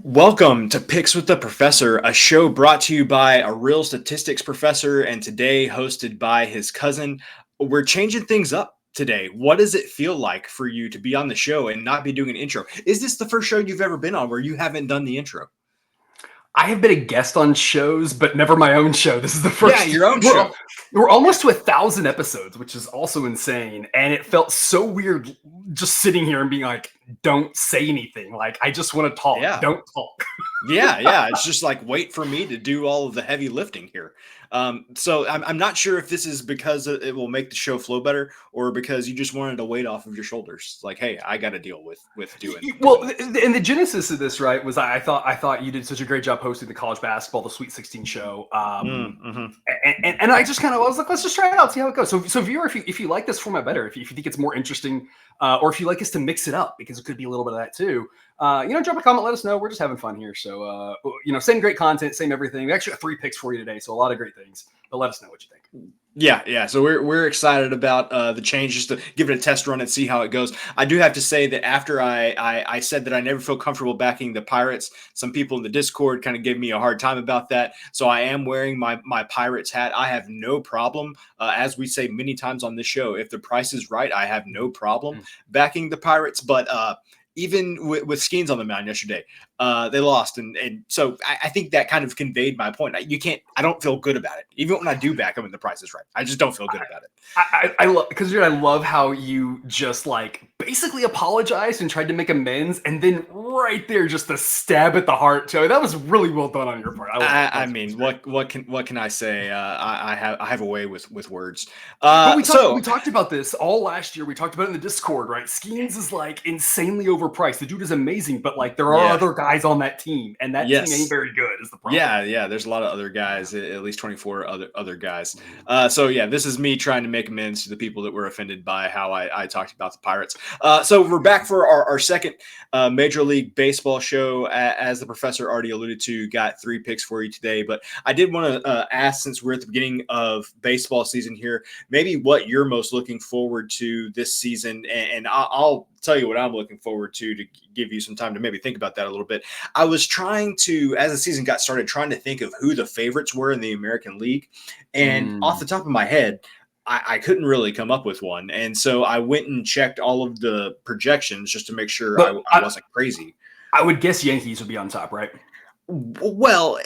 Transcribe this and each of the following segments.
Welcome to Picks with the Professor, a show brought to you by a real statistics professor and today hosted by his cousin. We're changing things up today. What does it feel like for you to be on the show and not be doing an intro? Is this the first show you've ever been on where you haven't done the intro? I have been a guest on shows, but never my own show. This is the first. Yeah, your own show. We're almost to 1,000 episodes, which is also insane. And it felt so weird just sitting here and being like, don't say anything. Like, I just want to talk. Yeah. Don't talk. Yeah. It's just like, wait for me to do all of the heavy lifting here. So I'm not sure if this is because it will make the show flow better or because you just wanted a weight off of your shoulders. Like, hey, I got to deal with doing. Well, and the genesis of this, right, was I thought you did such a great job hosting the college basketball, the Sweet 16 show. And I just kind of was like, let's just try it out, see how it goes. So viewer, if you like this format better, if you think it's more interesting, or if you like us to mix it up, because it could be a little bit of that too, drop a comment, let us know. We're just having fun here. So, same great content, same everything. We actually got 3 picks for you today, so a lot of great things. But let us know what you think. Yeah. So we're excited about the changes to give it a test run and see how it goes. I do have to say that after I said that I never feel comfortable backing the Pirates, some people in the Discord kind of gave me a hard time about that. So I am wearing my Pirates hat. I have no problem, as we say many times on this show, if the price is right, I have no problem backing the Pirates. But even with Skeens on the mound yesterday, they lost. And so I think that kind of conveyed my point. I don't feel good about it. Even when I do back them and the price is right, I just don't feel good about it. I love how you just like basically apologized and tried to make amends. And then right there, just the stab at the heart, Joey. That was really well done on your part. I mean, what can I say? I have a way with words. But we talked about this all last year. We talked about it in the Discord, right? Skeens is like insanely overpriced. The dude is amazing, but like there are other guys on that team, and that team ain't very good. Is the problem? Yeah. There's a lot of other guys, at least 24 other guys. So yeah, this is me trying to make amends to the people that were offended by how I talked about the Pirates. So we're back for our second Major League Baseball show. As the professor already alluded to, got 3 picks for you today. But I did want to ask, since we're at the beginning of baseball season here, maybe what you're most looking forward to this season, and I'll tell you what I'm looking forward to give you some time to maybe think about that a little bit. I was trying to, as the season got started, trying to think of who the favorites were in the American League. And off the top of my head, I couldn't really come up with one. And so I went and checked all of the projections just to make sure I wasn't crazy. I would guess Yankees would be on top, right? Well,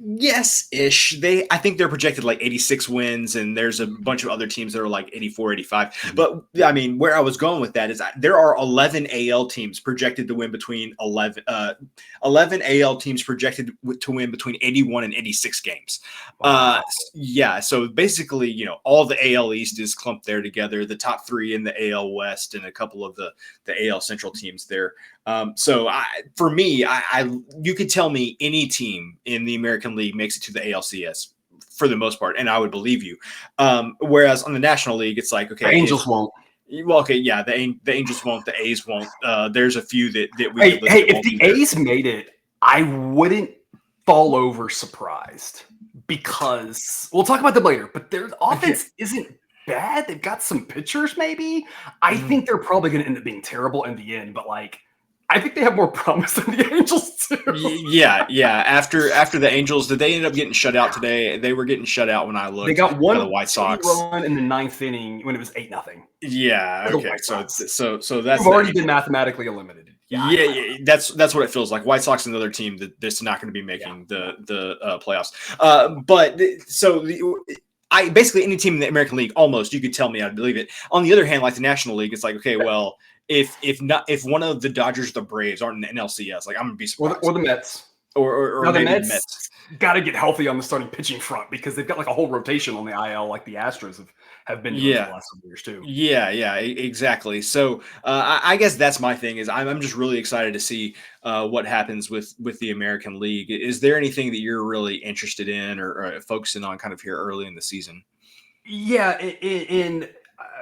yes-ish. I think they're projected like 86 wins, and there's a bunch of other teams that are like 84, 85. But I mean, where I was going with that is there are 11 AL teams projected to win between 11 AL teams projected to win between 81 and 86 games. Wow. So basically, all the AL East is clumped there together, the top 3 in the AL West and a couple of the AL Central teams there. For me, you could tell me any team in the American League makes it to the ALCS for the most part, and I would believe you. Whereas on the National League, it's like, okay, the Angels won't. Well, okay, yeah, the Angels won't, the A's won't. There's a few that we. Hey, if the A's made it, I wouldn't fall over surprised, because we'll talk about them later. But their offense isn't bad. They've got some pitchers, maybe. I think they're probably going to end up being terrible in the end, but like, I think they have more promise than the Angels too. Yeah. After the Angels, did they end up getting shut out today? They were getting shut out when I looked. They got one the White Sox run in the 9th inning when it was 8-0. Yeah. Okay. So that's already been mathematically eliminated. Yeah. That's what it feels like. White Sox, another team that's not going to be making the playoffs. I basically any team in the American League, almost, you could tell me I'd believe it. On the other hand, like the National League, it's like, okay, well, if one of the Dodgers or the Braves aren't in the NLCS, like I'm gonna be surprised. Or the Mets. Or maybe the Mets. Got to get healthy on the starting pitching front, because they've got like a whole rotation on the IL, like the Astros have been doing the last couple years too. Yeah, exactly. So I guess that's my thing, is I'm just really excited to see what happens with the American League. Is there anything that you're really interested in or focusing on kind of here early in the season? Yeah,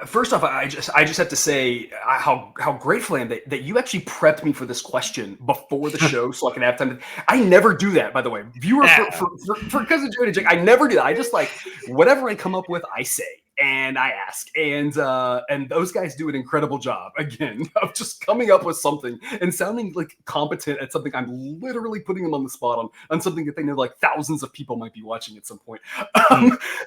first off, I just have to say how grateful I am that you actually prepped me for this question before the show, so I can have time. I never do that, by the way. Viewer, for Cousin Joey to Jake, I never do that. I just like whatever I come up with, I say. and I ask, and those guys do an incredible job again of just coming up with something and sounding like competent at something. I'm literally putting them on the spot on something that they know like thousands of people might be watching at some point.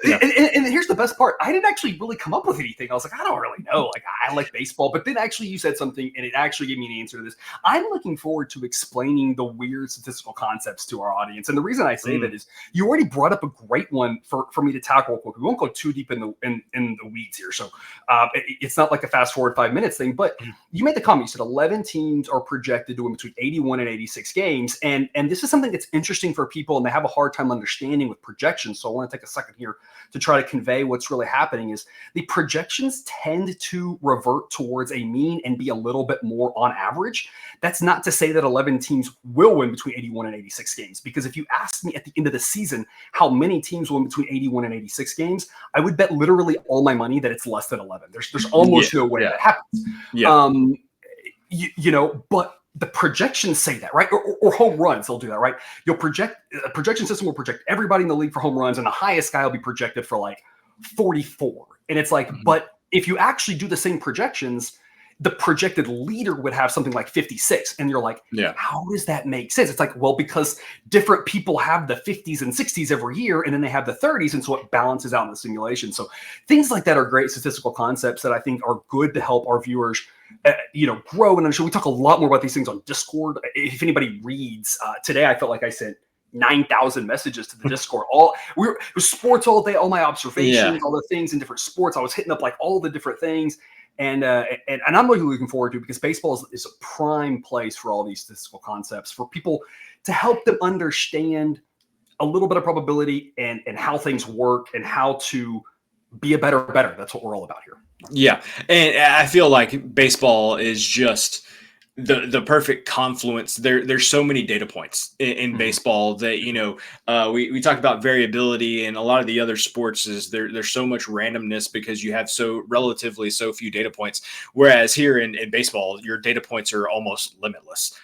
Yeah. And here's the best part: I didn't actually really come up with anything. I was like, I don't really know. Like, I like baseball, but then actually you said something, and it actually gave me an answer to this. I'm looking forward to explaining the weird statistical concepts to our audience, and the reason I say that is you already brought up a great one for me to tackle. We won't go too deep in the weeds here, so it's not like a fast forward 5 minutes thing. But you made the comment. You said 11 teams are projected to win between 81 and 86 games, and this is something that's interesting for people, and they have a hard time understanding with projections. So I want to take a second here to try to convey what's really happening. Is the projections tend to revert towards a mean and be a little bit more on average. That's not to say that 11 teams will win between 81 and 86 games, because if you asked me at the end of the season how many teams win between 81 and 86 games, I would bet literally all my money that it's less than 11. There's almost no way that happens. But the projections say that, right? Or home runs, they'll do that, right? You'll project, a projection system will project everybody in the league for home runs, and the highest guy will be projected for like 44. And it's like, but if you actually do the same projections, the projected leader would have something like 56. And you're like, how does that make sense? It's like, well, because different people have the 50s and 60s every year, and then they have the 30s. And so it balances out in the simulation. So things like that are great statistical concepts that I think are good to help our viewers grow. And I'm sure we talk a lot more about these things on Discord. If anybody reads today, I felt like I sent 9,000 messages to the Discord. It was sports all day, all my observations, all the things in different sports. I was hitting up like all the different things. And I'm really looking forward to it, because baseball is a prime place for all these statistical concepts, for people to help them understand a little bit of probability and how things work and how to be a better. That's what we're all about here. Yeah. And I feel like baseball is just the perfect confluence. There's so many data points in baseball that, we talked about variability, and a lot of the other sports is there's so much randomness because you have so few data points. Whereas here in baseball, your data points are almost limitless.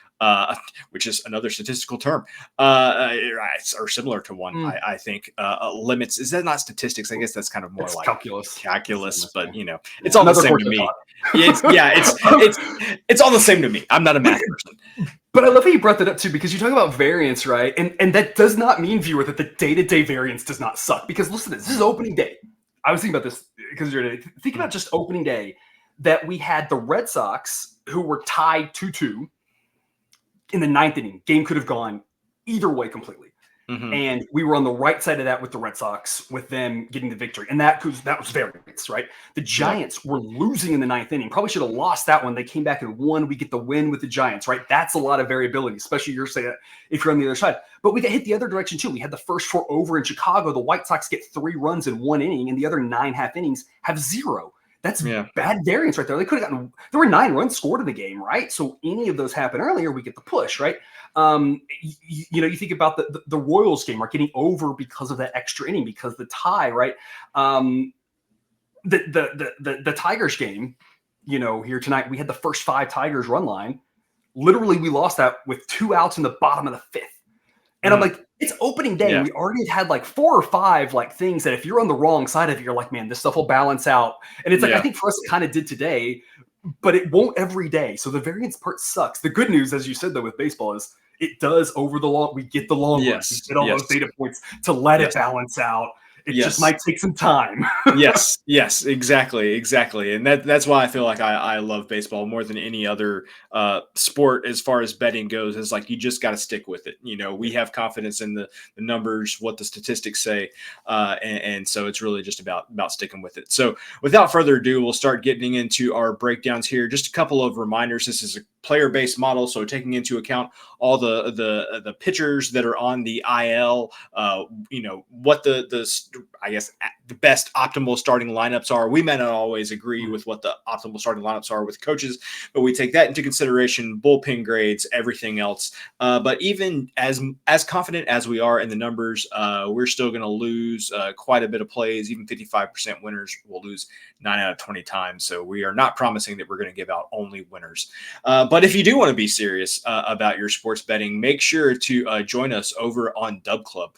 Which is another statistical term, or similar to one. I think limits. Is that not statistics? I guess that's kind of more like calculus, but it's all the same to me. It's all the same to me. I'm not a math person. But I love how you brought that up too, because you talk about variance, right? And that does not mean, viewer, that the day-to-day variance does not suck. Because listen to this. This is opening day. I was thinking about this because think about just opening day, that we had the Red Sox, who were tied 2-2. In the ninth inning, game could have gone either way completely. And we were on the right side of that with the Red Sox, with them getting the victory. And that was variance, right? The Giants were losing in the ninth inning. Probably should have lost that one. They came back and won. We get the win with the Giants, right? That's a lot of variability, especially you're saying if you're on the other side. But we got hit the other direction too. We had the first 4 over in Chicago. The White Sox get 3 runs in 1 inning, and the other 9 half innings have 0. That's bad variance right there. They could have gotten, there were 9 runs scored in the game, right? So any of those happen earlier, we get the push, right? You think about the Royals game, right? Getting over because of that extra inning, because the tie, right? The Tigers game, here tonight, we had the first 5 Tigers run line. Literally, we lost that with 2 outs in the bottom of the 5th. And I'm like, it's opening day. And we already had like 4 or 5 like things that if you're on the wrong side of it, you're like, man, this stuff will balance out. And it's like, I think for us, it kind of did today, but it won't every day. So the variance part sucks. The good news, as you said, though, with baseball is it does over the long, we get the long runs. We get all those data points to let it balance out. It just might take some time. yes, exactly. And that's why I feel like I love baseball more than any other sport as far as betting goes. Is like, you just got to stick with it. We have confidence in the numbers, what the statistics say, and so it's really just about sticking with it. So without further ado, we'll start getting into our breakdowns here. Just a couple of reminders. This is a player-based model, so taking into account all the pitchers that are on the IL, what I guess the best optimal starting lineups are. We may not always agree with what the optimal starting lineups are with coaches, but we take that into consideration, bullpen grades, everything else. But even as confident as we are in the numbers, we're still going to lose quite a bit of plays. Even 55% winners will lose 9 out of 20 times. So we are not promising that we're going to give out only winners. But if you do want to be serious about your sports betting, make sure to join us over on Dub Club.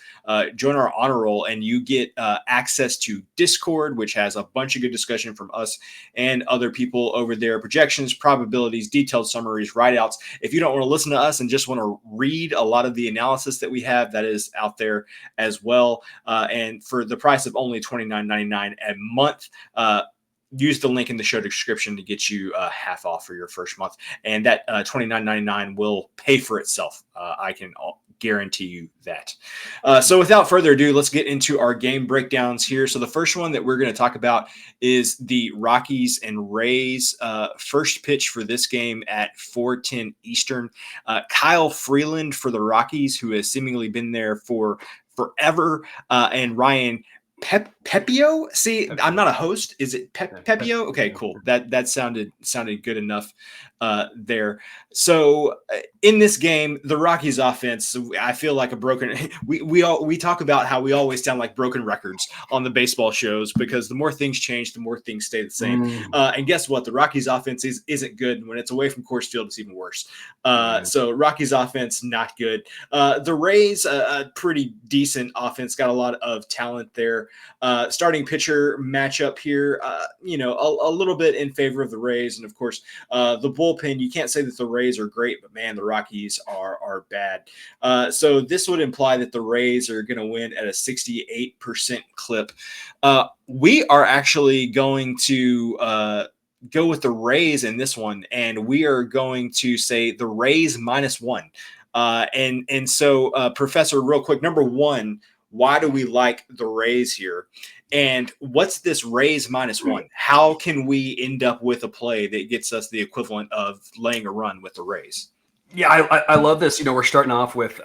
Join our honor roll, and you get access to Discord, which has a bunch of good discussion from us and other people over there. Projections, probabilities, detailed summaries, write-outs. If you don't want to listen to us and just want to read a lot of the analysis that we have, that is out there as well. And for the price of only $29.99 a month, use the link in the show description to get you half off for your first month. And that $29.99 will pay for itself. I can guarantee you that. So without further ado, let's get into our game breakdowns here. So the first one that we're going to talk about is the Rockies and Rays. First pitch for this game at 4:10 Eastern. Kyle Freeland for the Rockies, who has seemingly been there for forever, and Ryan Pepio. See, I'm not a host. Is it Pepio? Okay, cool. That sounded good enough there. So in this game, the Rockies offense, I feel like a broken. We talk about how we always sound like broken records on the baseball shows, because the more things change, the more things stay the same. And guess what? The Rockies offense isn't good. When it's away from Coors Field, it's even worse. So Rockies offense, not good. The Rays, a pretty decent offense, got a lot of talent there. Starting pitcher matchup here, a little bit in favor of the Rays. And of course, the bullpen, you can't say that the Rays are great, but man, the Rockies are bad. So this would imply that the Rays are going to win at a 68% clip. We are actually going to go with the Rays in this one, and we are going to say the Rays -1. And so, Professor, real quick, number one, why do we like the Rays here? And what's this Rays -1? How can we end up with a play that gets us the equivalent of laying a run with the Rays? Yeah, I love this. We're starting off with,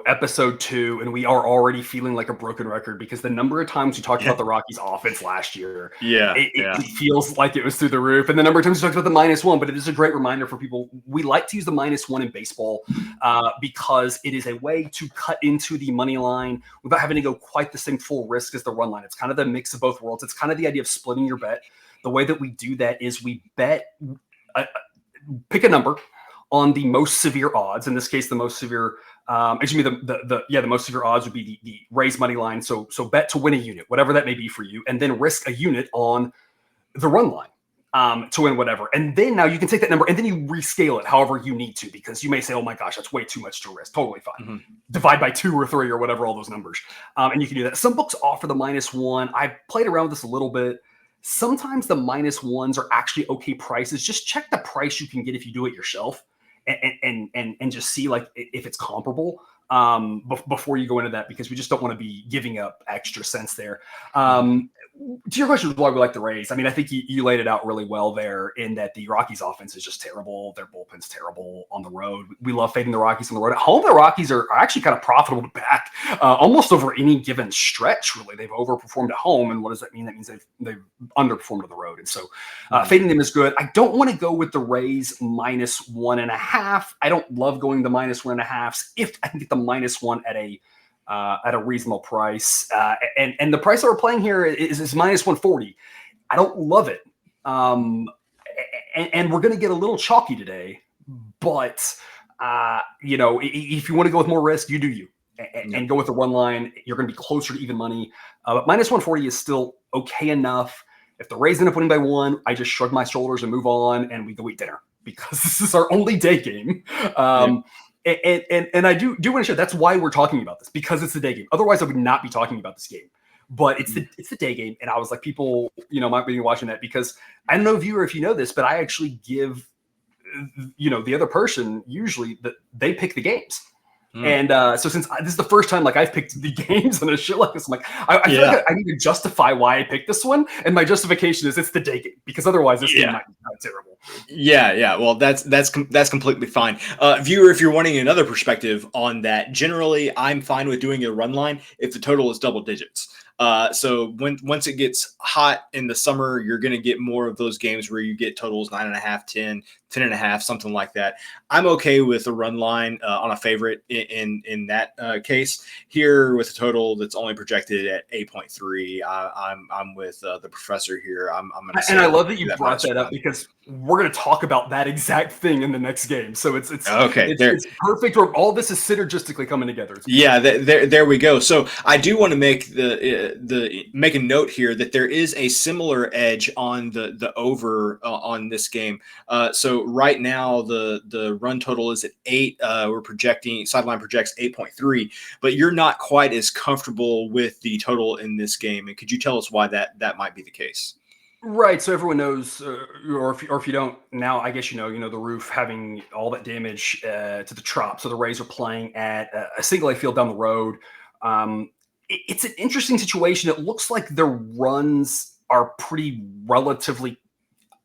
episode 2, and we are already feeling like a broken record because the number of times we talked about the Rockies offense last year, it feels like it was through the roof. And the number of times we talked about the -1, but it is a great reminder for people. We like to use the -1 in baseball because it is a way to cut into the money line without having to go quite the same full risk as the run line. It's kind of the mix of both worlds. It's kind of the idea of splitting your bet. The way that we do that is we bet, pick a number on the most severe odds. In this case, the most severe, the most severe odds would be the Rays money line. So bet to win a unit, whatever that may be for you, and then risk a unit on the run line to win whatever. And then now you can take that number and then you rescale it however you need to, because you may say, oh my gosh, that's way too much to risk. Totally fine. Mm-hmm. Divide by 2 or 3 or whatever, all those numbers. And you can do that. Some books offer the -1. I've played around with this a little bit. Sometimes the -1s are actually okay prices. Just check the price you can get if you do it yourself. And just see like if it's comparable before you go into that, because we just don't want to be giving up extra cents there. To your question, why we like the Rays, I mean, I think you laid it out really well there, in that the Rockies offense is just terrible. Their bullpen's terrible on the road. We love fading the Rockies on the road. At home, the Rockies are actually kind of profitable to back almost over any given stretch, really. They've overperformed at home. And what does that mean? That means they've underperformed on the road. And so fading them is good. I don't want to go with the Rays -1.5. I don't love going the -1.5s if I can get the -1 at a reasonable price. And the price that we're playing here is -140. I don't love it. And we're going to get a little chalky today, but if you want to go with more risk, you do you. And go with the run line. You're going to be closer to even money. But -140 is still okay enough. If the Rays end up winning by 1, I just shrug my shoulders and move on, and we go eat dinner, because this is our only day game. And I do want to share, that's why we're talking about this, because it's the day game. Otherwise, I would not be talking about this game. But it's the day game, and I was like, people, might be watching that, because I don't know if you know this, but I actually give, the other person usually that they pick the games. And so since this is the first time like I've picked the games on a show like this, I'm like, I feel like I need to justify why I picked this one, and my justification is it's the day game, because otherwise this game might be terrible. Yeah. Well, that's completely fine. Viewer, if you're wanting another perspective on that, generally I'm fine with doing a run line if the total is double digits. So once it gets hot in the summer, you're going to get more of those games where you get totals 9.5, 10, 10.5, something like that. I'm okay with a run line on a favorite in that case. Here with a total that's only projected at 8.3, I'm with the professor here. I'm going to say, and I love that you brought that up run. because we're going to talk about that exact thing in the next game. So it's Okay, there. it's perfect. Where all this is synergistically coming together. Yeah, there we go. So I do want to make make a note here that there is a similar edge on the over on this game. So right now the run total is at 8. We're projecting, sideline projects 8.3, but you're not quite as comfortable with the total in this game. And could you tell us why that might be the case? Right. So everyone knows, or if you don't now, I guess you know the roof having all that damage to the Trop. So the Rays are playing at a single A field down the road. It's an interesting situation. It looks like their runs are pretty relatively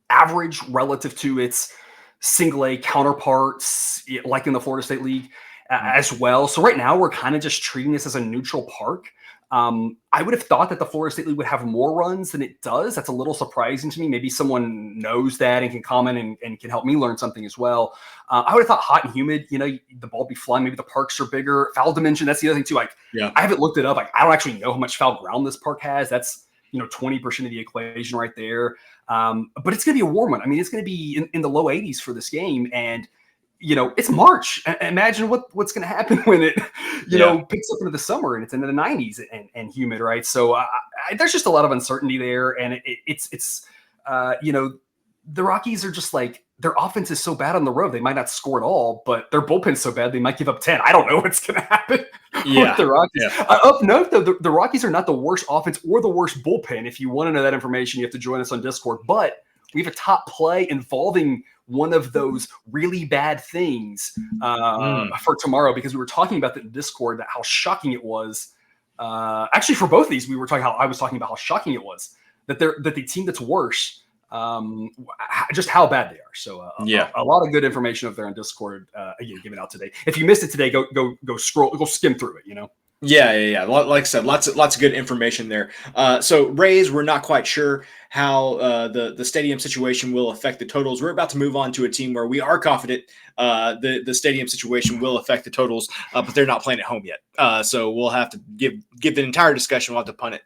average relative to its single A counterparts, like in the Florida State League as well. So right now we're kind of just treating this as a neutral park. I would have thought that the Florida State League would have more runs than it does. That's a little surprising to me. Maybe someone knows that and can comment and can help me learn something as well. I would have thought hot and humid, the ball be flying. Maybe the parks are bigger. Foul dimension, that's the other thing too. Like, Yeah. I haven't looked it up. Like, I don't actually know how much foul ground this park has. That's 20% of the equation right there. But it's going to be a warm one. I mean, it's going to be in the low 80s for this game. And it's March. Imagine what's going to happen when it, picks up into the summer and it's into the 90s and humid, right? So there's just a lot of uncertainty there, and it's the Rockies are just like, their offense is so bad on the road they might not score at all, but their bullpen's so bad they might give up 10. I don't know what's going to happen with the Rockies. Yeah. Up note though, the Rockies are not the worst offense or the worst bullpen. If you want to know that information, you have to join us on Discord. But we have a top play involving one of those really bad things for tomorrow, because we were talking about that in Discord, that how shocking it was. Actually, for both of these, I was talking about how shocking it was that the team that's worse, just how bad they are. So a lot of good information up there on Discord, again, given out today. If you missed it today, go scroll, go skim through it. Yeah. Like I said, lots of good information there. So Rays, we're not quite sure how the stadium situation will affect the totals. We're about to move on to a team where we are confident the stadium situation will affect the totals, but they're not playing at home yet. So we'll have to give the entire discussion. We'll have to punt it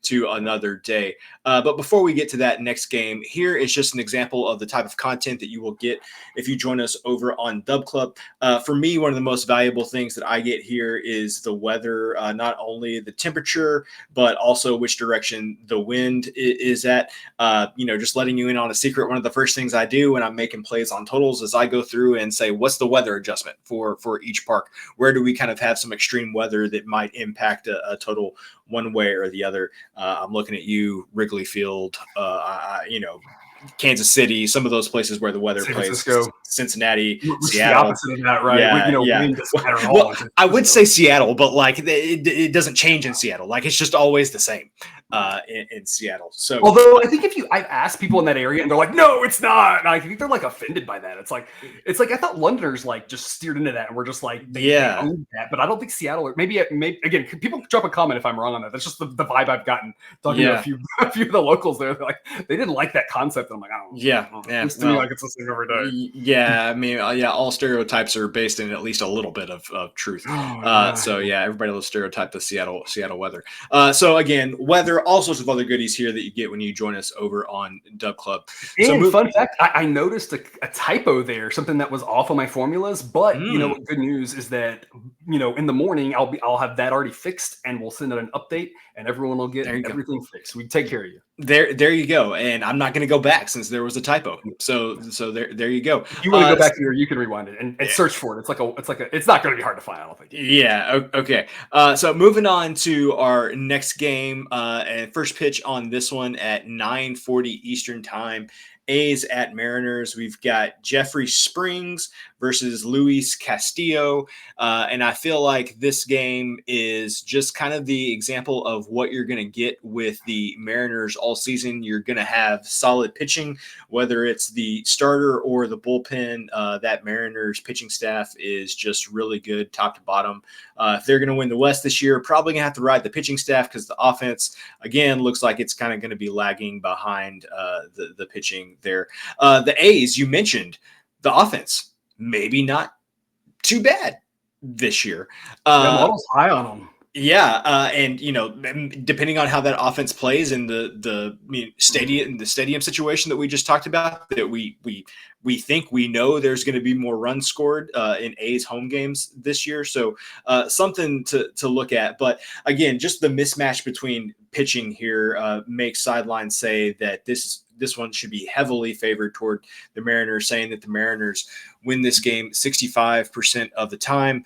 to another day. But before we get to that next game, here is just an example of the type of content that you will get if you join us over on Dub Club. For me, one of the most valuable things that I get here is the weather, not only the temperature, but also which direction the wind is at. Just letting you in on a secret. One of the first things I do when I'm making plays on totals is I go through and say, what's the weather adjustment for each park? Where do we kind of have some extreme weather that might impact a total one way or the other? I'm looking at you, Wrigley Field, Kansas City, some of those places where the weather San plays, Francisco. Cincinnati, Which Seattle. is the opposite of that, right? Yeah. Wind doesn't matter at Well, all. I would say Seattle, but like it doesn't change in Seattle. Like it's just always the same in Seattle. So, although I think I've asked people in that area and they're like, no, it's not. And I think they're like offended by that. It's like I thought Londoners like just steered into that and we're just like they own that. But I don't think Seattle, or maybe again, people drop a comment if I'm wrong on that. That's just the vibe I've gotten talking to a few of the locals there. They're like, they didn't like that concept. And I'm like, I don't know. Yeah. It's to me like it's the same every day. Yeah, I mean, all stereotypes are based in at least a little bit of truth. So everybody will stereotype the Seattle weather. So again, weather, all sorts of other goodies here that you get when you join us over on Dub Club. And fun fact, I noticed a typo there, something that was off of my formulas. But good news is that in the morning I'll have that already fixed, and we'll send out an update, and everyone will get everything fixed. We take care of you. There you go. And I'm not going to go back since there was a typo. So there you go. If you want to go back here, you can rewind it and search for it. It's not going to be hard to find, I don't think. Yeah. Okay. So moving on to our next game, and first pitch on this one at 9:40 Eastern time. A's at Mariners. We've got Jeffrey Springs versus Luis Castillo. And I feel like this game is just kind of the example of what you're going to get with the Mariners all season. You're going to have solid pitching, whether it's the starter or the bullpen. That Mariners pitching staff is just really good top to bottom. If they're going to win the West this year, probably going to have to ride the pitching staff because the offense, again, looks like it's kind of going to be lagging behind the pitching there. The A's, you mentioned the offense, maybe not too bad this year. Model's high on them. Yeah, and depending on how that offense plays in the stadium situation that we just talked about, that we think we know there's going to be more runs scored in A's home games this year. So something to look at. But again, just the mismatch between pitching here makes sidelines say that this one should be heavily favored toward the Mariners, saying that the Mariners win this game 65% of the time.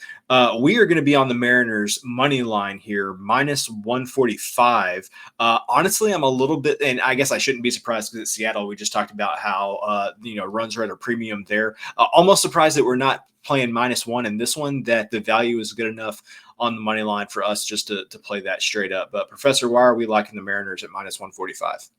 We are going to be on the Mariners money line here, minus 145. Honestly, I'm a little bit, and I guess I shouldn't be surprised because it's Seattle. We just talked about how, runs are at a premium there. Almost surprised that we're not playing -1 in this one, that the value is good enough on the money line for us just to play that straight up. But Professor, why are we liking the Mariners at minus 145?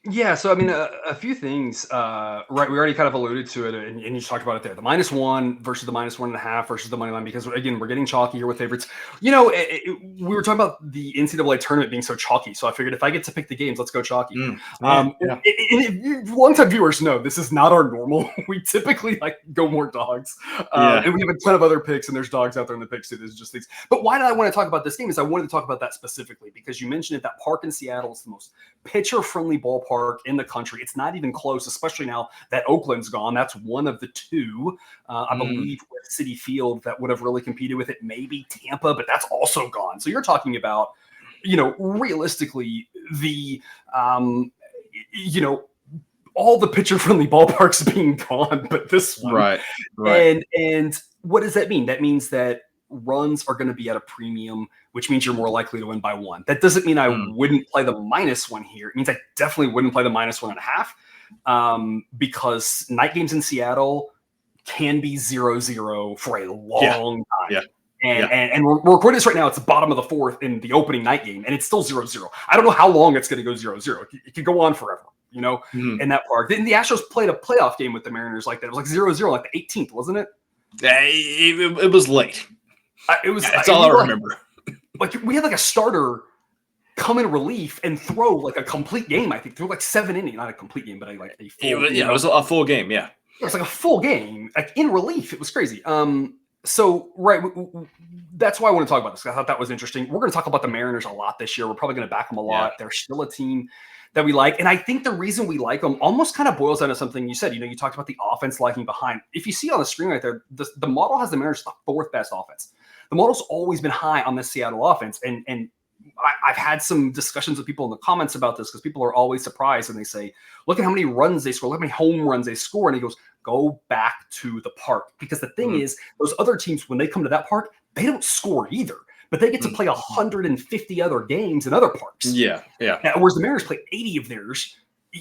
Yeah, so I mean, a few things, right? We already kind of alluded to it, and you talked about it there. The -1 versus the -1.5 versus the money line, because again, we're getting chalky here with favorites. We were talking about the NCAA tournament being so chalky, so I figured if I get to pick the games, let's go chalky. Longtime viewers know this is not our normal. We typically go more dogs, and we have a ton of other picks, and there's dogs out there in the picks too. There's just things. But why did I want to talk about this game? Is I wanted to talk about that specifically because you mentioned it. That park in Seattle is the most pitcher-friendly ballpark in the country. It's not even close, especially now that Oakland's gone. That's one of the two, I believe, with Citi Field that would have really competed with it. Maybe Tampa, but that's also gone. So you're talking about, realistically, the, all the pitcher-friendly ballparks being gone, but this one. Right. And what does that mean? That means that runs are going to be at a premium, which means you're more likely to win by 1. That doesn't mean I wouldn't play the -1 here. It means I definitely wouldn't play the -1.5 because night games in Seattle can be 0-0 for a long time. Yeah. And we're recording this right now. It's the bottom of the 4th in the opening night game, and it's still 0-0. I don't know how long it's going to go 0-0. It could go on forever, in that park. Then the Astros played a playoff game with the Mariners like that. It was like 0-0, like the 18th, wasn't it? It was late. That's all I remember. We had a starter come in relief and throw a complete game. I think threw 7 innings, not a complete game, but a full. It was a full game. Yeah, it was a full game, in relief. It was crazy. So that's why I want to talk about this. I thought that was interesting. We're going to talk about the Mariners a lot this year. We're probably going to back them a lot. They're still a team that we like, and I think the reason we like them almost kind of boils down to something you said. You talked about the offense lagging behind. If you see on the screen right there, the model has the Mariners the 4th best offense. The model's always been high on this Seattle offense. And I've had some discussions with people in the comments about this because people are always surprised and they say, look at how many runs they score, look at how many home runs they score. And he goes, go back to the park. Because the thing is, those other teams, when they come to that park, they don't score either. But they get to play 150 other games in other parks. Yeah. Whereas the Mariners play 80 of theirs,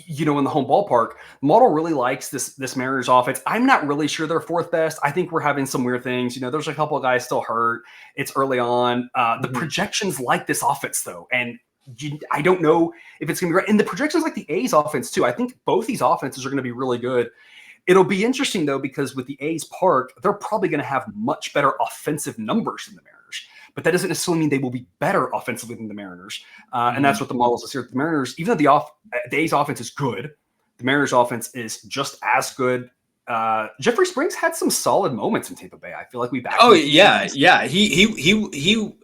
in the home ballpark. Model really likes this Mariners offense. I'm not really sure they're 4th best. I think we're having some weird things. There's a couple of guys still hurt. It's early on. The projections like this offense, though. And I don't know if it's going to be right. And the projections like the A's offense, too. I think both these offenses are going to be really good. It'll be interesting, though, because with the A's park, they're probably going to have much better offensive numbers than the Mariners. But that doesn't necessarily mean they will be better offensively than the Mariners. And that's what the model is here. The Mariners, even though the A's offense is good, the Mariners offense is just as good. Jeffrey Springs had some solid moments in Tampa Bay. I feel like we backed. Oh yeah. He.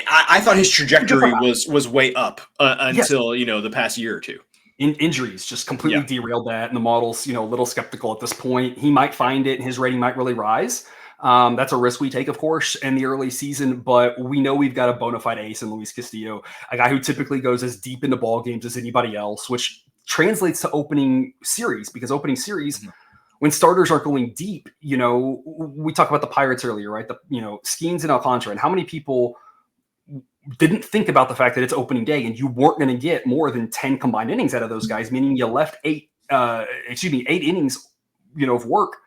I thought his trajectory was way up until the past year or two. Injuries just completely derailed that, and the model's a little skeptical at this point. He might find it, and his rating might really rise. That's a risk we take, of course, in the early season, but we know we've got a bona fide ace in Luis Castillo, a guy who typically goes as deep into ball games as anybody else, which translates to opening series, because opening series, when starters aren't going deep, we talked about the Pirates earlier, right? Skeens and Alcantara, and how many people didn't think about the fact that it's opening day and you weren't going to get more than 10 combined innings out of those guys, meaning you left 8 8 innings, of work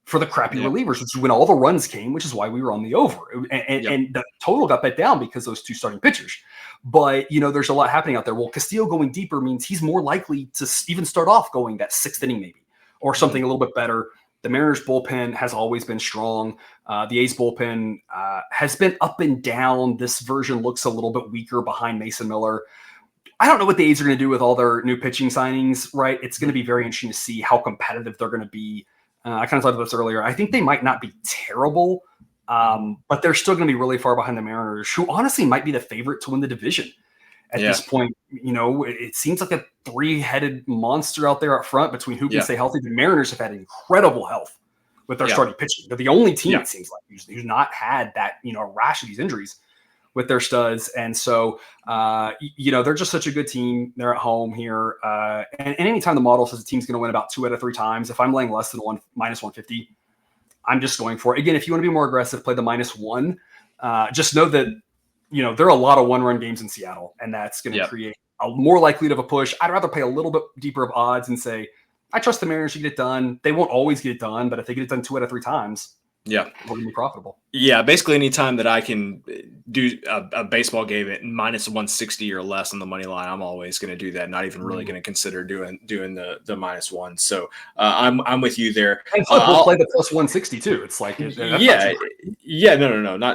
for the crappy Yep. relievers, which is when all the runs came, which is why we were on the over. And the total got bet down because those two starting pitchers. But, there's a lot happening out there. Well, Castillo going deeper means he's more likely to even start off going that 6th inning maybe, or something a little bit better. The Mariners bullpen has always been strong. The A's bullpen has been up and down. This version looks a little bit weaker behind Mason Miller. I don't know what the A's are going to do with all their new pitching signings, right? It's going to be very interesting to see how competitive they're going to be. I kind of talked about this earlier. I think they might not be terrible, but they're still going to be really far behind the Mariners, who honestly might be the favorite to win the division at this point. It seems like a 3-headed monster out there up front between who can stay healthy. The Mariners have had incredible health with their starting pitching. They're the only team, it seems like, who's not had that, a rash of these injuries with their studs. And so, they're just such a good team. They're at home here. And anytime the model says a team's going to win about 2 out of 3 times, if I'm laying less than minus 150, I'm just going for it. Again, if you want to be more aggressive, play the -1. Just know that, there are a lot of 1-run games in Seattle, and that's going to create a more likelihood of a push. I'd rather play a little bit deeper of odds and say, I trust the Mariners to get it done. They won't always get it done, but if they get it done 2 out of 3 times, we're going to be profitable. Yeah, basically anytime that I can do a baseball game at -160 or less on the money line, I'm always going to do that. Not even really going to consider doing the -1. So I'm with you there. And we'll play the +160 too. It's like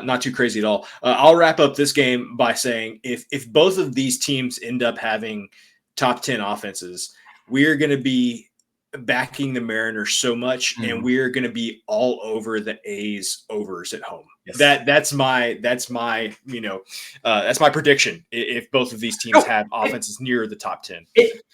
not too crazy at all. I'll wrap up this game by saying if both of these teams end up having top 10 offenses, we're going to be backing the Mariners so much, and we're going to be all over the A's overs at home. Yes. That's my prediction. If both of these teams have offenses near the top 10,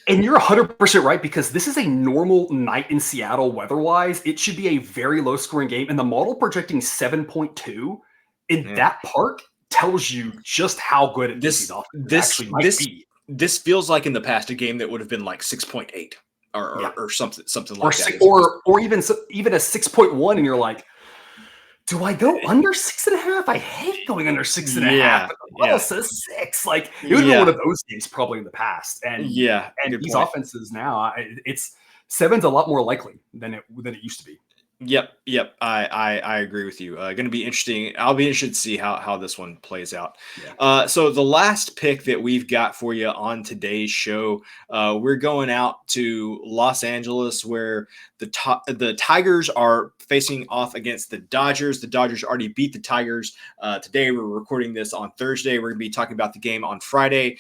and you're 100% right, because this is a normal night in Seattle weather-wise. It should be a very low-scoring game, and the model projecting 7.2 in that park tells you just how good this actually might be. This feels like in the past a game that would have been like 6.8. Or something like that, or even a 6.1, and you're like, do I go under 6.5? I hate going under 6.5. But the model says 6. Like, it would be one of those games probably in the past. And these offenses now, it's 7's a lot more likely than it used to be. Yep. I agree with you. Going to be interesting. I'll be interested to see how this one plays out. So the last pick that we've got for you on today's show, we're going out to Los Angeles, where the Tigers are facing off against the Dodgers. The Dodgers already beat the Tigers. Today we're recording this on Thursday. We're going to be talking about the game on Friday.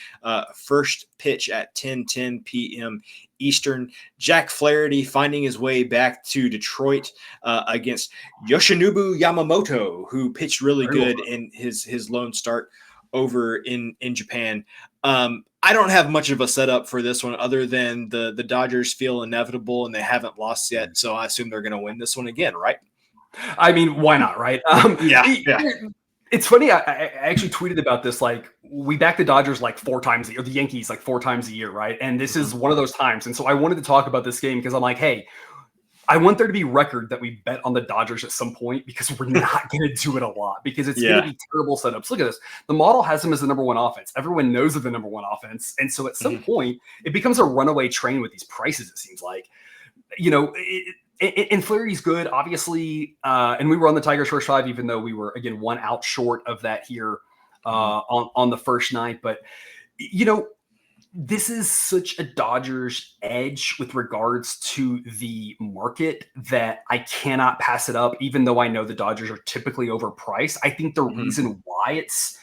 First pitch at 10:10 p.m. Eastern. Jack Flaherty finding his way back to Detroit against Yoshinobu Yamamoto, who pitched really good in his lone start over in Japan. I don't have much of a setup for this one other than the Dodgers feel inevitable and they haven't lost yet, so I assume they're going to win this one again, right? I mean, why not, right? It's funny. I actually tweeted about this. Like, we back the Dodgers like 4 times a year, the Yankees like 4 times a year, right? And this is one of those times. And so I wanted to talk about this game because I'm like, hey, I want there to be record that we bet on the Dodgers at some point, because we're not going to do it a lot, because it's going to be terrible setups. Look at this. The model has them as the number 1 offense. Everyone knows of the number 1 offense. And so at some point, it becomes a runaway train with these prices, it seems like. And Flaherty's good, obviously, and we were on the Tigers first 5, even though we were, again, 1 out short of that here on the first night. But, this is such a Dodgers edge with regards to the market that I cannot pass it up, even though I know the Dodgers are typically overpriced. I think the reason why it's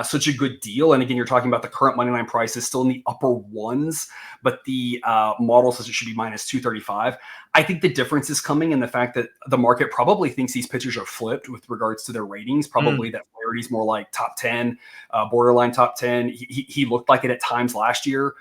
such a good deal, and again, you're talking about the current money line price is still in the upper 1s, but the model says it should be minus 235. I think the difference is coming in the fact that the market probably thinks these pitchers are flipped with regards to their ratings. Probably that Flaherty's more like top 10, borderline top 10. He looked like it at times last year.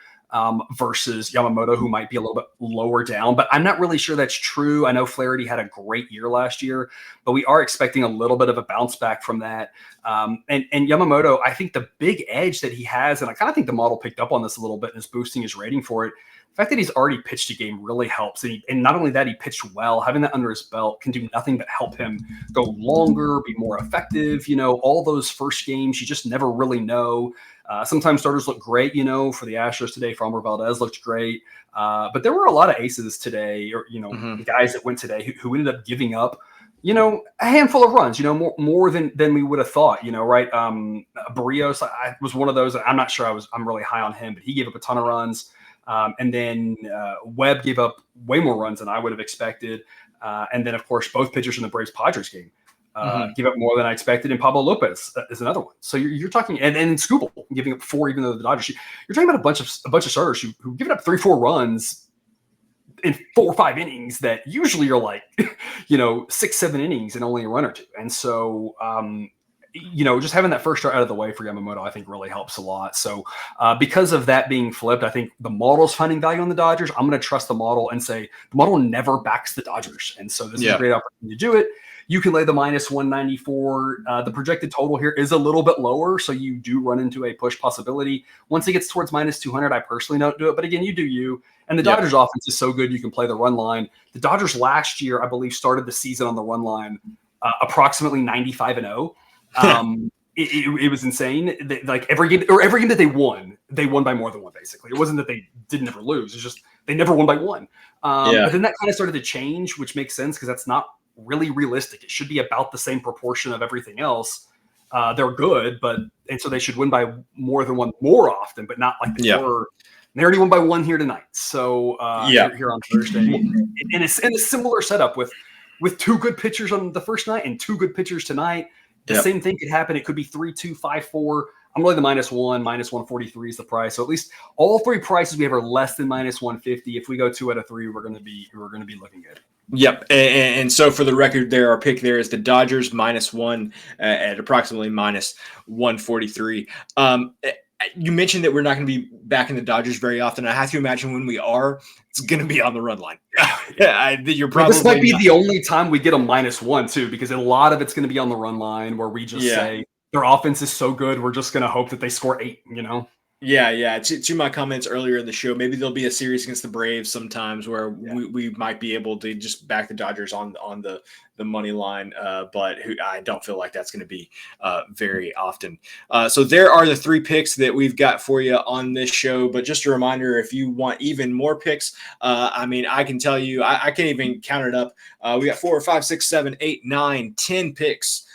Versus Yamamoto, who might be a little bit lower down, but I'm not really sure that's true. I know Flaherty had a great year last year, but we are expecting a little bit of a bounce back from that. And Yamamoto, I think the big edge that he has, and I kind of think the model picked up on this a little bit and is boosting his rating for it. The fact that he's already pitched a game really helps. And not only that, he pitched well. Having that under his belt can do nothing but help him go longer, be more effective. All those first games, you just never really know. Sometimes starters look great, for the Astros today. Framber Valdez looked great. But there were a lot of aces today, or, guys that went today who ended up giving up, a handful of runs, more than we would have thought, right? Barrios was one of those. I'm not sure I'm really high on him, but he gave up a ton of runs. And then Webb gave up way more runs than I would have expected. And then, of course, both pitchers in the Braves-Padres game give up more than I expected. And Pablo Lopez is another one. So you're talking, and Skubal giving up 4, even though the Dodgers. You're talking about a bunch of starters who given up 3-4 runs in 4 or 5 innings that usually are like, 6-7 innings and only a run or 2. And so, just having that first start out of the way for Yamamoto, I think really helps a lot. So because of that being flipped, I think the model's finding value on the Dodgers. I'm going to trust the model and say the model never backs the Dodgers. And so this is a great opportunity to do it. You can lay the minus 194. The projected total here is a little bit lower, so you do run into a push possibility. Once it gets towards minus 200, I personally don't do it. But again, you do you. And the Dodgers offense is so good, you can play the run line. The Dodgers last year, I believe, started the season on the run line approximately 95-0. It was insane. Like every game that they won by more than one. Basically, it wasn't that they didn't ever lose. It's just they never won by one. But then that kind of started to change, which makes sense because that's not really realistic. It should be about the same proportion of everything else. They're good, and so they should win by more than one more often, but not like they were. They already won by 1 here tonight. So here on Thursday, and it's in a similar setup with 2 good pitchers on the first night and 2 good pitchers tonight. The same thing could happen. It could be 3-2, 5-4. I'm really the minus 143 is the price. So at least all 3 prices we have are less than minus 150. If we go 2 out of 3, we're going to be looking good. Yep. And so for the record there, our pick there is the Dodgers -1 at approximately minus 143. You mentioned that we're not going to be backing the Dodgers very often. I have to imagine when we are, it's going to be on the run line. You're probably this might be the only time we get a -1 too, because a lot of it's going to be on the run line where we just say their offense is so good, we're just going to hope that they score 8. Yeah. To my comments earlier in the show, maybe there'll be a series against the Braves sometimes where we might be able to just back the Dodgers on the money line, but I don't feel like that's going to be very often. So there are the 3 picks that we've got for you on this show. But just a reminder, if you want even more picks, I can tell you, I can't even count it up. We got 4, 5, 6, 7, 8, 9, 10 picks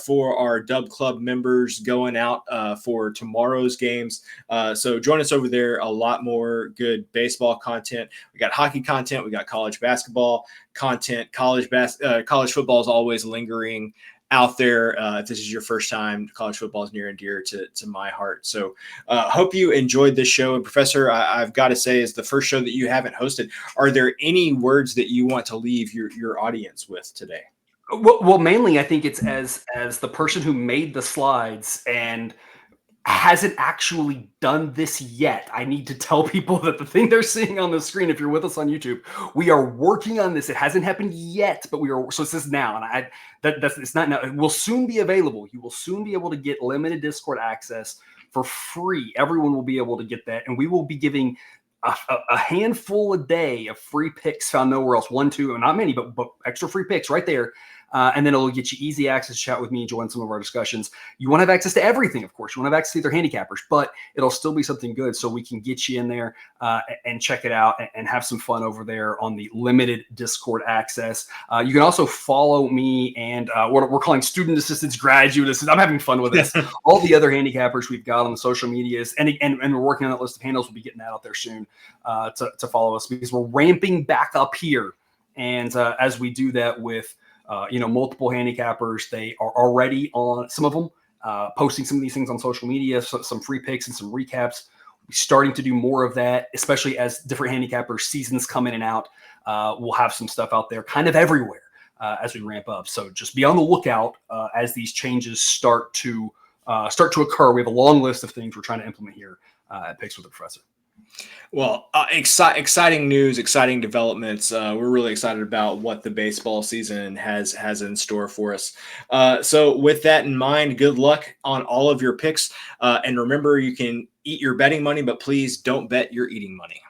for our Dub Club members going out for tomorrow's games. So join us over there. A lot more good baseball content. We got hockey content. We got college basketball content. College football is always lingering out there. If this is your first time, college football is near and dear to my heart. So hope you enjoyed this show. And Professor, I've got to say, is the first show that you haven't hosted. Are there any words that you want to leave your audience with today? Well, mainly I think it's as the person who made the slides and hasn't actually done this yet. I need to tell people that the thing they're seeing on the screen, if you're with us on YouTube, we are working on this. It hasn't happened yet, but so it says now, and it's not now. It will soon be available. You will soon be able to get limited Discord access for free. Everyone will be able to get that, and we will be giving a handful a day of free picks found nowhere else. 1, 2, not many, but extra free picks right there. And then it'll get you easy access to chat with me and join some of our discussions. You want to have access to everything, of course. You want to have access to their handicappers, but it'll still be something good so we can get you in there and check it out and have some fun over there on the limited Discord access. You can also follow me and what we're calling student assistants, graduate assistants. I'm having fun with this. All the other handicappers we've got on the social medias, and we're working on that list of handles. We'll be getting that out there soon to follow us because we're ramping back up here. And as we do that with multiple handicappers, they are already on, some of them posting some of these things on social media, so some free picks and some recaps. We're starting to do more of that, especially as different handicappers seasons come in and out. We'll have some stuff out there kind of everywhere as we ramp up. So just be on the lookout as these changes start to occur. We have a long list of things we're trying to implement here at Picks with the Professor. Well, exciting news, exciting developments. We're really excited about what the baseball season has in store for us. So with that in mind, good luck on all of your picks. And remember, you can eat your betting money, but please don't bet your eating money.